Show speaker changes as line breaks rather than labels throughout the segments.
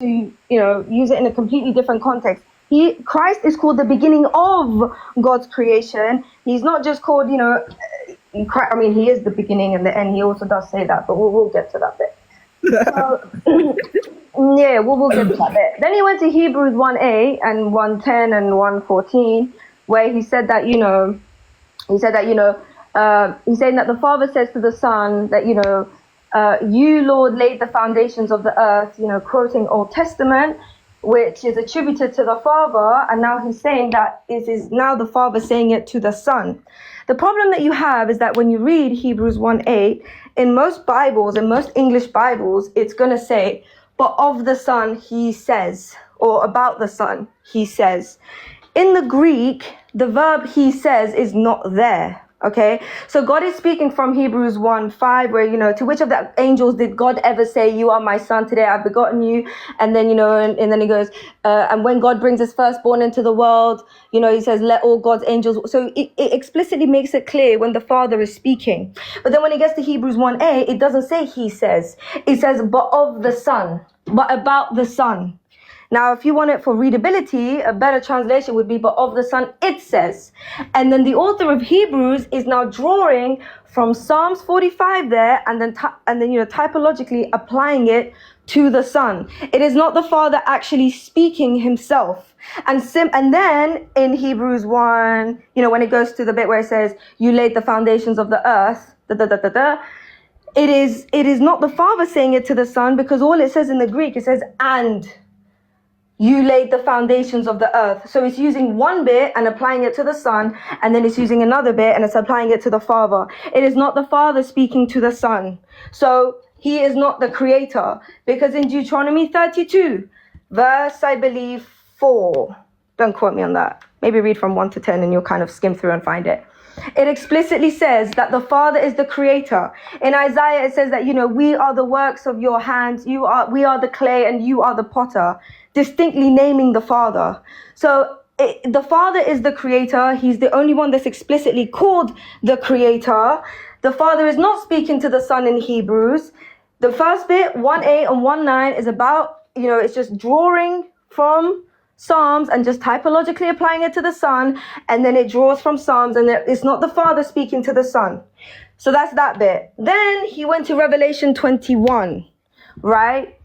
use it in a completely different context. Christ is called the beginning of God's creation. He's not just called, I mean, he is the beginning and the end. He also does say that, but we'll get to that bit. Yeah, we'll get to that bit. Then he went to Hebrews 1:8 and 1:10 and 1:14, where he said that, he's saying that the Father says to the Son that, you, Lord, laid the foundations of the earth, quoting Old Testament, which is attributed to the Father, and now he's saying that it is now the Father saying it to the Son. The problem that you have is that when you read Hebrews 1:8, in most Bibles, in most English Bibles, it's going to say, but of the Son, he says, or about the Son, he says. In the Greek, the verb he says is not there. Okay, so God is speaking from Hebrews 1:5, where, to which of the angels did God ever say, you are my son, today I've begotten you? And then, and then he goes, and when God brings his firstborn into the world, he says, let all God's angels. So it explicitly makes it clear when the Father is speaking. But then when he gets to Hebrews 1:8, it doesn't say he says. It says, but of the Son, but about the Son. Now, if you want it for readability, a better translation would be, but of the Son, it says. And then the author of Hebrews is now drawing from Psalms 45 there, and then typologically applying it to the Son. It is not the Father actually speaking himself. And then in Hebrews 1, when it goes to the bit where it says, you laid the foundations of the earth, it is not the Father saying it to the Son, because all it says in the Greek, it says, and you laid the foundations of the earth. So it's using one bit and applying it to the Son, and then it's using another bit and it's applying it to the Father. It is not the Father speaking to the Son. So he is not the creator, because in Deuteronomy 32, verse, I believe, 4, don't quote me on that. Maybe read from 1 to 10 and you'll kind of skim through and find it. It explicitly says that the Father is the creator. In Isaiah, it says that, we are the works of your hands. We are the clay and you are the potter, distinctly naming the Father. So the Father is the creator. He's the only one that's explicitly called the creator. The Father is not speaking to the Son in Hebrews. The first bit, 1:8 and 1:9, is about, it's just drawing from Psalms and just typologically applying it to the Son, and then it draws from Psalms, and it's not the Father speaking to the Son. So that's that bit. Then he went to Revelation 21, right?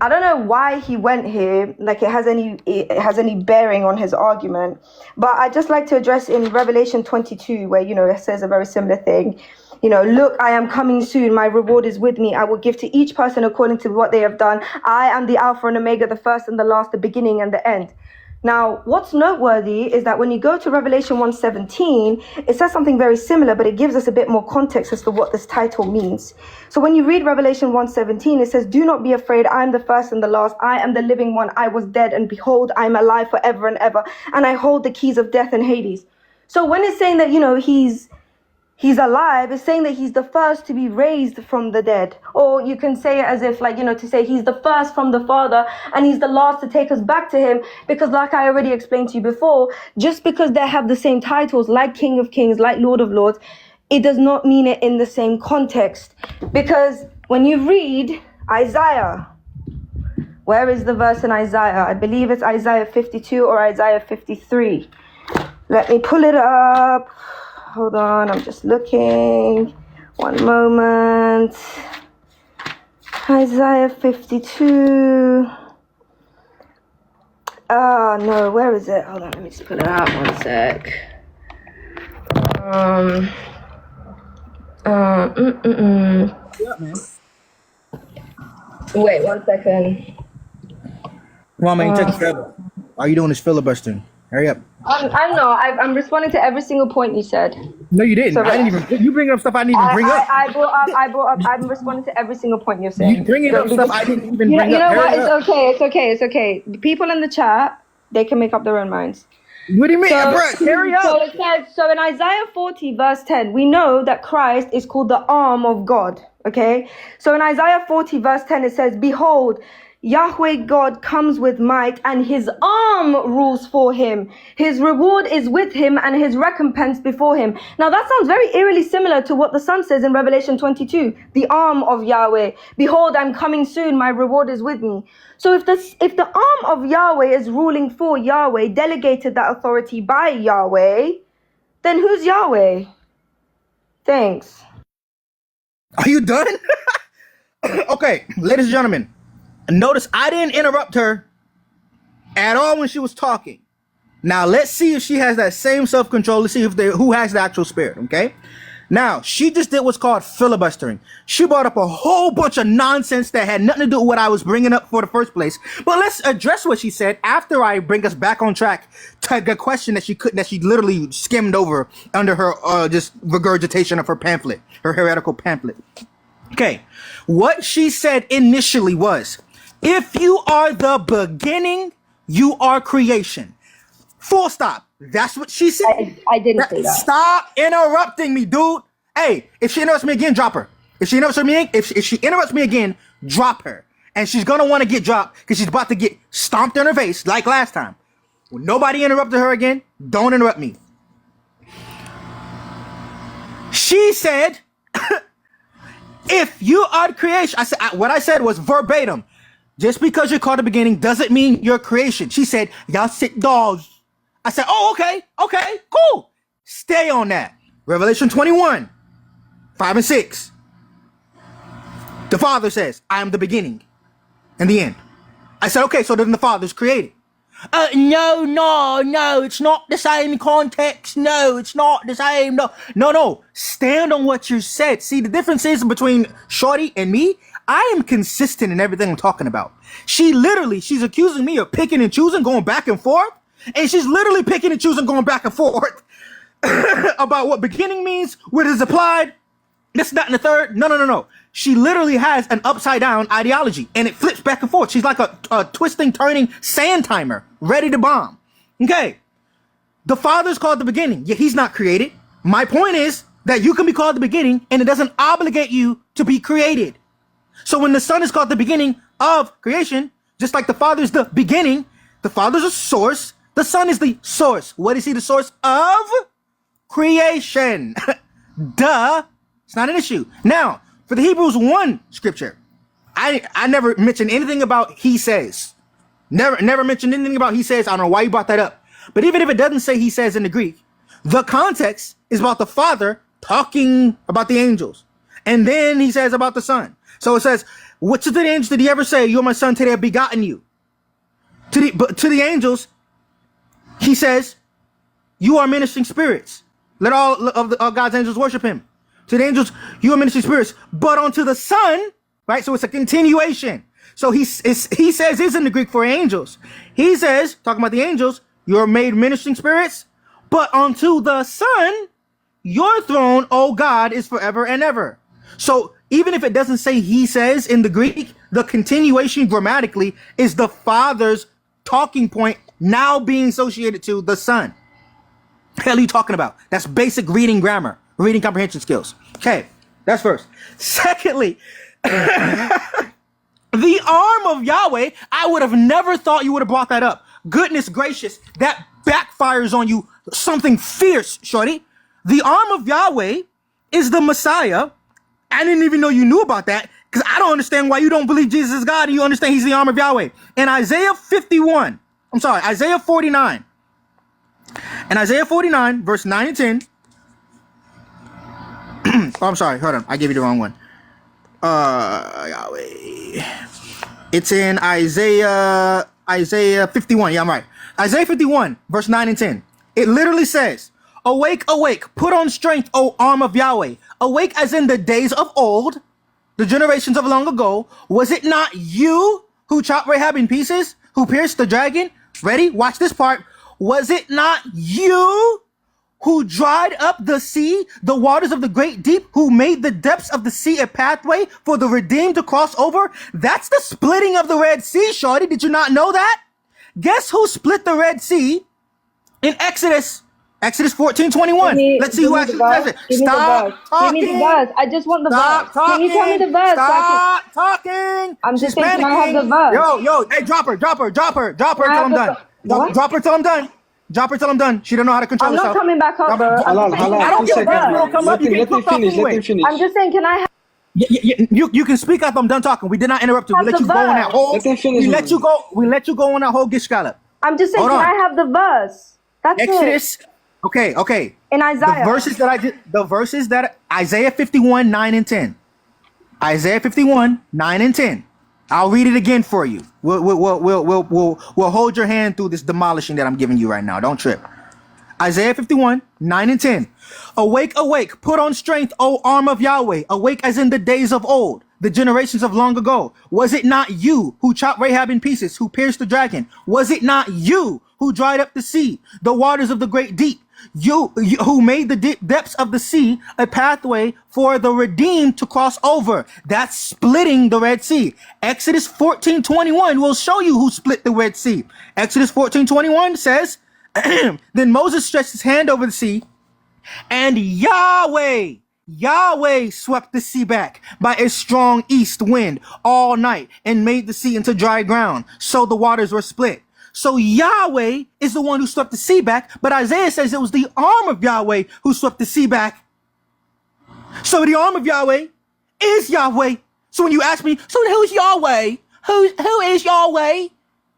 I don't know why he went here, like it has any bearing on his argument, but I'd just like to address in Revelation 22, where, it says a very similar thing. Look, I am coming soon. My reward is with me. I will give to each person according to what they have done. I am the Alpha and Omega, the first and the last, the beginning and the end. Now, what's noteworthy is that when you go to Revelation 1:17, it says something very similar, but it gives us a bit more context as to what this title means. So when you read Revelation 1:17, it says, do not be afraid. I am the first and the last. I am the living one. I was dead, and behold, I am alive forever and ever. And I hold the keys of death and Hades. So when it's saying that, he's alive, it's saying that he's the first to be raised from the dead. Or you can say it as if, to say he's the first from the Father and he's the last to take us back to him. Because like I already explained to you before, just because they have the same titles, like King of Kings, like Lord of Lords, it does not mean it in the same context. Because when you read Isaiah, where is the verse in Isaiah? I believe it's Isaiah 52 or Isaiah 53. Let me pull it up. Hold on, I'm just looking. One moment. Isaiah 52. No, where is it? Hold on, let me just pull it out. One sec.
Yeah, man.
Wait, 1 second.
Come on, man, you taking forever. All you doing is filibustering. Hurry up.
I know. I'm responding to every single point you said.
No, you didn't.
So
I didn't even. You bring up stuff I didn't even bring up.
I brought up. I'm responding to every single point you're saying.
You bringing up stuff I didn't even bring up.
You know what? It's okay. The people in the chat, they can make up their own minds.
What do you mean, bro? Hurry up.
So it says. So in Isaiah 40 verse 10, we know that Christ is called the arm of God. Okay. So in Isaiah 40 verse 10, it says, "Behold, Yahweh God comes with might, and his arm rules for him. His reward is with him, and his recompense before him. Now that sounds very eerily similar to what the Son says in Revelation 22, the arm of Yahweh. Behold, I'm coming soon, my reward is with me. So if the arm of Yahweh is ruling for Yahweh, delegated that authority by Yahweh, then who's Yahweh? Thanks.
Are you done? Okay, ladies and gentlemen, notice I didn't interrupt her at all when she was talking. Now let's see if she has that same self-control. Let's see if who has the actual spirit, okay? Now, she just did what's called filibustering. She brought up a whole bunch of nonsense that had nothing to do with what I was bringing up for the first place. But let's address what she said after I bring us back on track to the question that she literally skimmed over under her just regurgitation of her pamphlet, her heretical pamphlet. Okay, what she said initially was, if you are the beginning, you are creation. Full stop. That's what she said.
I didn't say that.
Stop interrupting me, dude. Hey, if she interrupts me again, drop her. If she interrupts me again, drop her. And she's gonna want to get dropped because she's about to get stomped in her face like last time. When nobody interrupted her again, don't interrupt me. She said, if you are creation, what I said was verbatim. Just because you're called the beginning doesn't mean you're creation. She said, y'all sick dogs. I said, oh, okay, cool. Stay on that. Revelation 21, 5 and 6. The Father says, I am the beginning and the end. I said, okay, so then the Father's created. No, it's not the same context. No, it's not the same. No. Stand on what you said. See, the difference is between Shorty and me, I am consistent in everything I'm talking about. She's accusing me of picking and choosing, going back and forth. And she's literally picking and choosing, going back and forth about what beginning means, what is applied, this, that, and the third. No. She literally has an upside down ideology and it flips back and forth. She's like a twisting, turning sand timer, ready to bomb. Okay. The Father's called the beginning, yet he's not created. My point is that you can be called the beginning and it doesn't obligate you to be created. So when the Son is called the beginning of creation, just like the Father's the beginning, the Father's a source, the Son is the source. What is he the source of? Creation. Duh. It's not an issue. Now, for the Hebrews 1 scripture, I never mentioned anything about he says. Never mentioned anything about he says. I don't know why you brought that up. But even if it doesn't say he says in the Greek, the context is about the Father talking about the angels. And then he says about the Son. So it says, which of the angels did he ever say, you're my son, today I've begotten you? To the angels, he says, you are ministering spirits. Let all of God's angels worship him. To the angels, you are ministering spirits. But unto the Son, right? So it's a continuation. So he says is in the Greek for angels. He says, talking about the angels, you're made ministering spirits. But unto the Son, your throne, O God, is forever and ever. So even if it doesn't say he says in the Greek, the continuation grammatically is the Father's talking point now being associated to the Son. What the hell are you talking about? That's basic reading grammar, reading comprehension skills. Okay, that's first. Secondly, the arm of Yahweh, I would have never thought you would have brought that up. Goodness gracious, that backfires on you something fierce, shorty. The arm of Yahweh is the Messiah. I didn't even know you knew about that because I don't understand why you don't believe Jesus is God and you understand he's the arm of Yahweh. In Isaiah 49. In Isaiah 49, verse 9 and 10. Oh, I'm sorry. Hold on. I gave you the wrong one. Yahweh. It's in Isaiah 51. Yeah, I'm right. Isaiah 51, verse 9 and 10. It literally says, awake, awake, put on strength, O arm of Yahweh. Awake as in the days of old, the generations of long ago. Was it not you who chopped Rahab in pieces, who pierced the dragon? Ready? Watch this part. Was it not you who dried up the sea, the waters of the great deep, who made the depths of the sea a pathway for the redeemed to cross over? That's the splitting of the Red Sea, shorty. Did you not know that? Guess who split the Red Sea in Exodus Exodus 14:21. Let's see who actually says it. Stop talking.
Give me the verse. I just want the
Stop
verse.
talking.
Can you tell me the verse?
Stop talking.
I'm
She's
just saying, can I have the verse?
Yo, hey, drop her till I'm done. Drop her till I'm done. Drop her till I'm done. She don't know how to control herself.
I'm not coming back up, bro.
Halal,
I don't care if you don't come up. You
let
can
him finish. Let him finish.
I'm just saying, can I have
You can speak after I'm done talking. We did not interrupt you. We let you go on that whole.
Let him finish.
We let you go on that whole gishgallop.
I'm just saying, can I have the verse? That's
Exodus.
it.
Okay.
In Isaiah.
The verses that Isaiah 51, 9 and 10. Isaiah 51, 9 and 10. I'll read it again for you. We'll hold your hand through this demolishing that I'm giving you right now. Don't trip. Isaiah 51, 9 and 10. Awake, awake, put on strength, O arm of Yahweh. Awake as in the days of old, the generations of long ago. Was it not you who chopped Rahab in pieces, who pierced the dragon? Was it not you who dried up the sea, the waters of the great deep? You who made the depths of the sea a pathway for the redeemed to cross over. That's splitting the Red Sea. Exodus 14:21 will show you who split the Red Sea. Exodus 14:21 says, then Moses stretched his hand over the sea, and Yahweh swept the sea back by a strong east wind all night and made the sea into dry ground. So the waters were split. So Yahweh is the one who swept the sea back, but Isaiah says it was the arm of Yahweh who swept the sea back. So the arm of Yahweh is Yahweh. So when you ask me, so who's Yahweh? Who is Yahweh?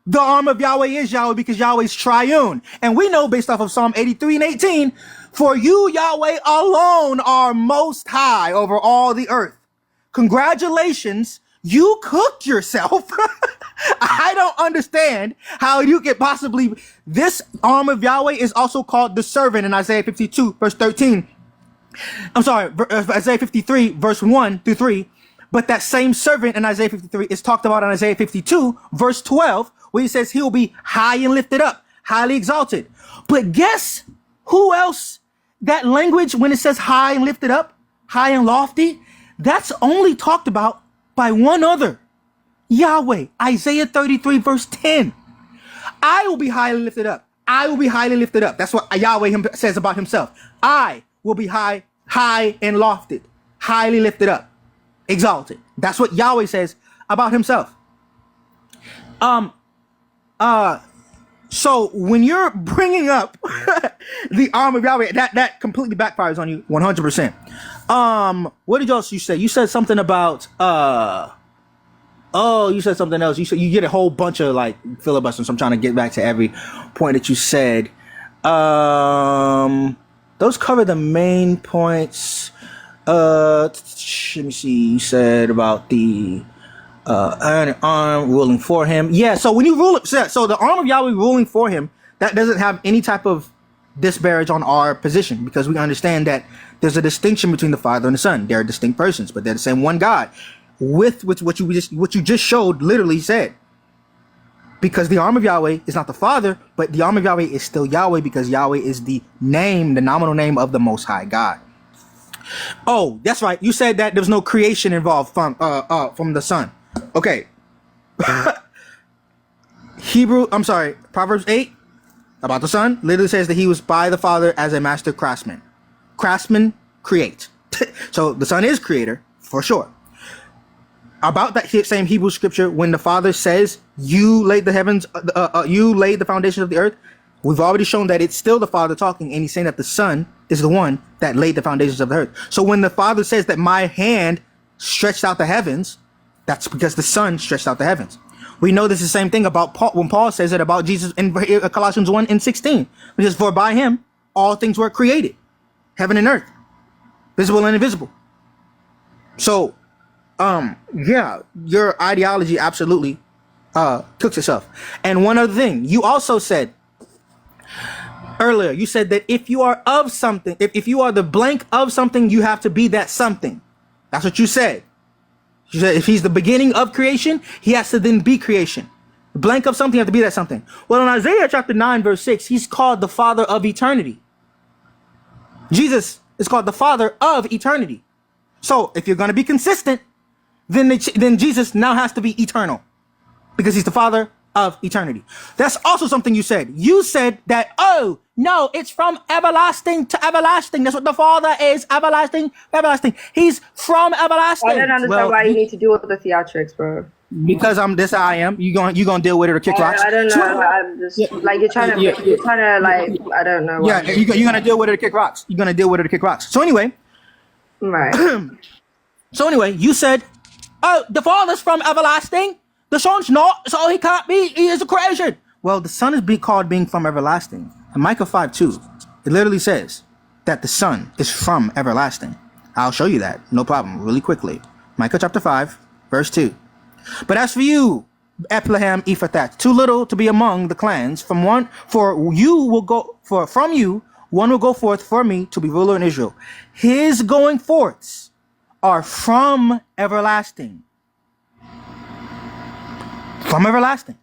The arm of Yahweh is Yahweh because Yahweh is triune. And we know based off of Psalm 83 and 18, for you, Yahweh, alone are most high over all the earth. Congratulations, you cooked yourself. I don't understand how you could possibly, this arm of Yahweh is also called the servant in Isaiah 52, verse 13. I'm sorry, Isaiah 53, verse 1 through 3. But that same servant in Isaiah 53 is talked about in Isaiah 52, verse 12, where he says he'll be high and lifted up, highly exalted. But guess who else? That language, when it says high and lifted up, high and lofty, that's only talked about by one other, Yahweh. Isaiah 33, verse 10. I will be highly lifted up. I will be highly lifted up. That's what Yahweh says about himself. I will be high and lofted, highly lifted up, exalted. That's what Yahweh says about himself. So when you're bringing up the arm of Yahweh, that completely backfires on you 100%. What did else you say? You said something about you said something else. You said you get a whole bunch of like filibusters. So I'm trying to get back to every point that you said. Those cover the main points. Let me see. You said about the arm ruling for him. Yeah, so when you rule, so the arm of Yahweh ruling for him, that doesn't have any type of disparage on our position, because we understand that there's a distinction between the Father and the Son. They're distinct persons, but they're the same one God. With what you just showed literally said. Because the arm of Yahweh is not the Father, but the arm of Yahweh is still Yahweh, because Yahweh is the name, the nominal name of the Most High God. Oh, that's right. You said that there was no creation involved from the Son. Okay. Proverbs 8 about the Son literally says that he was by the Father as a master craftsman. Craftsmen create. So the Son is creator for sure. About that same Hebrew scripture, when the Father says, you laid the heavens, you laid the foundation of the earth, we've already shown that it's still the Father talking, and he's saying that the Son is the one that laid the foundations of the earth. So when the Father says that my hand stretched out the heavens, that's because the Son stretched out the heavens. We know this is the same thing about Paul, when Paul says it about Jesus in Colossians 1 and 16, which is, for by him all things were created, heaven and earth, visible and invisible. So, yeah, your ideology absolutely cooks itself. And one other thing, you also said earlier, you said that if you are of something, if you are the blank of something, you have to be that something. That's what you said. You said if he's the beginning of creation, he has to then be creation. The blank of something, you have to be that something. Well, in Isaiah chapter 9, verse 6, he's called the Father of eternity. Jesus is called the Father of eternity. So if you're going to be consistent, then Jesus now has to be eternal, because he's the Father of eternity. That's also something you said. You said that, oh, no, it's from everlasting to everlasting. That's what the Father is, everlasting, everlasting. He's from everlasting.
I don't understand why you need to do all the theatrics, bro.
Because I'm this I am. You gonna deal with it or kick rocks?
I don't know. I'm just like you're trying to like I don't know.
Yeah, you're gonna deal with it or kick rocks. You're gonna deal with it or kick rocks. So anyway,
right.
So anyway, you said, oh, the Father's from everlasting. The Son's not, so he can't be. He is a creation. Well, the Son is called being from everlasting. In Micah 5:2, it literally says that the Son is from everlasting. I'll show you that, no problem, really quickly. Micah chapter 5, verse 2. But as for you, Bethlehem Ephrathah, too little to be among the clans, from you one will go forth for me to be ruler in Israel. His going forths are from everlasting. From everlasting.